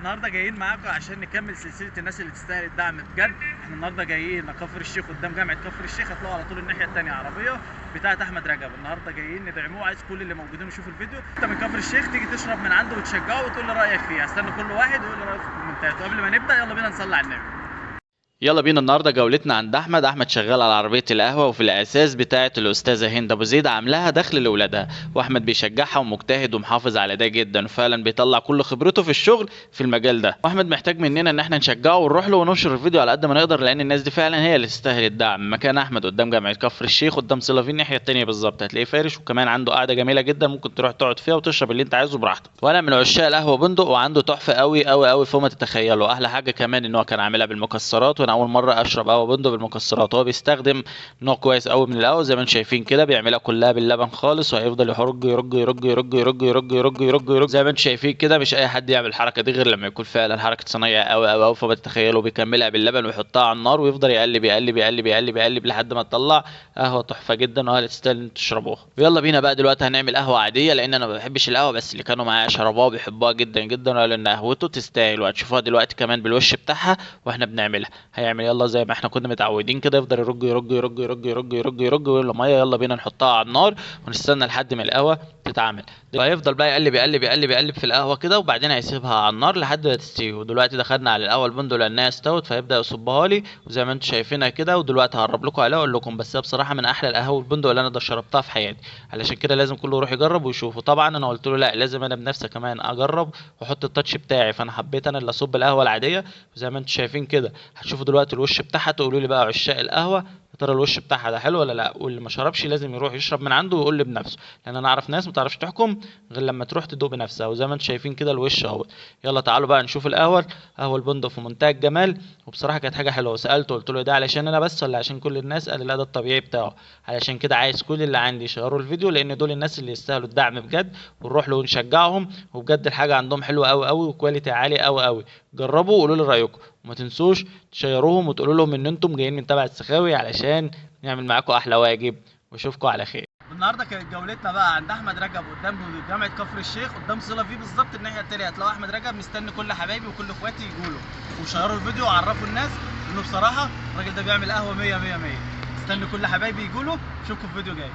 النهارده جايين معاكم عشان نكمل سلسله الناس اللي تستاهل الدعم بجد. احنا النهارده جايين كفر الشيخ، قدام جامعه كفر الشيخ هتلاقوا على طول الناحيه الثانيه عربيه بتاعه احمد رجب. النهارده جايين ندعموه، عايز كل اللي موجودين يشوفوا الفيديو. انت من كفر الشيخ تيجي تشرب من عنده وتشجعه وتقول لي رايك فيه. هستنى كل واحد ويقول لي رايه في الكومنتات. وقبل ما نبدا يلا بينا نصلي على النبي. يلا بينا. النهارده جولتنا عند احمد شغال على عربيه القهوه، وفي الاساس بتاعه الاستاذه هند ابو زيد عاملاها دخل لاولادها، واحمد بيشجعها ومجتهد ومحافظ على ده جدا، وفعلا بيطلع كل خبرته في الشغل في المجال ده. واحمد محتاج مننا ان احنا نشجعه ونروح له وننشر الفيديو على قد ما نقدر، لان الناس دي فعلا هي اللي تستاهل الدعم. مكان احمد قدام جامعه كفر الشيخ، قدام صلافين الناحيه الثانيه بالظبط، هتلاقيه فارش، وكمان عنده قاعده جميله جدا ممكن تروح تقعد فيها وتشرب اللي انت عايزه براحتك. وانا من عشاق القهوه بندق، وعنده تحفه قوي قوي قوي فوق ما تتخيلوا. احلى حاجه كمان ان هو كان عاملها بالمكسرات، وانا اول مره اشرب قهوه بندق بالمكسرات. هو بيستخدم نوع كويس قوي من القهوه زي ما انتم شايفين كده، بيعملها كلها باللبن خالص، وهيفضل يرج يرج يرج يرج يرج يرج يرج يرج يرج زي ما انتم شايفين كده. مش اي حد يعمل الحركه دي غير لما يكون فعلا حركه صنايعي قوي قوي قوي. فما تتخيلوا بيكملها باللبن ويحطها على النار ويفضل يقلب يقلب يقلب يقلب يقلب لحد ما تطلع قهوه تحفه جدا، وهي تستاهل ان تشربوها. ويلا بينا بقى دلوقتي هنعمل قهوه عاديه، لان انا ما بحبش القهوه، بس اللي كانوا معايا شربوها وبيحبوها جدا جدا، وقالوا ان قهوته تستاهل، وهتشوفوها دلوقتي كمان بالوش بتاعها واحنا بنعملها. هيعمل يلا زي ما احنا كنا متعودين كده، يفضل يرج يرج يرج يرج يرج يرج يرج ويقول ميه. يلا بينا نحطها على النار ونستنى لحد ما القهوه تتعمل. هيفضل بقى يقلب يقلب يقلب يقلب في القهوه كده، وبعدين هيسيبها على النار لحد ما تستوي. ودلوقتي دخلنا على القهوه البندق لانها استوت، فيبدا يصبها لي وزي ما انتم شايفينها كده. ودلوقتي هقرب لكم عليها واقول لكم، بس هي بصراحه من احلى القهوه البندق اللي انا شربتها في حياتي، علشان كده لازم كله يروح يجرب ويشوفه. طبعا انا قلت له لا، لازم انا بنفسي كمان اجرب واحط التاتش بتاعي، فانا حبيت انا اللي اصب القهوه العاديه. وزي ما انتم شايفين كده هتشوفوا دلوقتي الوش بتاعها، تقولوا لي بقى عشاق القهوه يا ترى الوش بتاعها ده حلو ولا لا. واللي ما شربش لازم يروح يشرب من عنده ويقول لي بنفسه، لان انا اعرف ناس ما تعرفش تحكم غير لما تروح تدوق بنفسها. وزي ما انتم شايفين كده الوش اهو. يلا تعالوا بقى نشوف القهوه البندق في منتهى الجمال. وبصراحه كانت حاجه حلوه، وسالته قلت له ده علشان انا بس ولا عشان كل الناس؟ قال لي لا، ده الطبيعي بتاعه. علشان كده عايز كل اللي عندي يشيروا الفيديو، لان دول الناس اللي يستاهلوا الدعم بجد، ونروح له ونشجعهم. وبجد الحاجه عندهم حلوه قوي قوي وكواليتي عالي قوي قوي. جربوا وقولوا لي رايكم، وما تنسوش تشيروهم وتقولوا لهم ان انتم جايين من تبع السخاوي علشان نعمل معاكم احلى واجب. واشوفكم على خير. النهارده كانت جولتنا بقى عند احمد رجب قدام جامعه كفر الشيخ، قدام صله في بالظبط الناحيه التانيه هتلاقوا احمد رجب. مستني كل حبايبي وكل اخواتي يجوا له وشيروا الفيديو وعرفوا الناس انه بصراحه الراجل ده بيعمل قهوه 100 100 100. مستني كل حبايبي يجوا له. اشوفكم في فيديو جاي.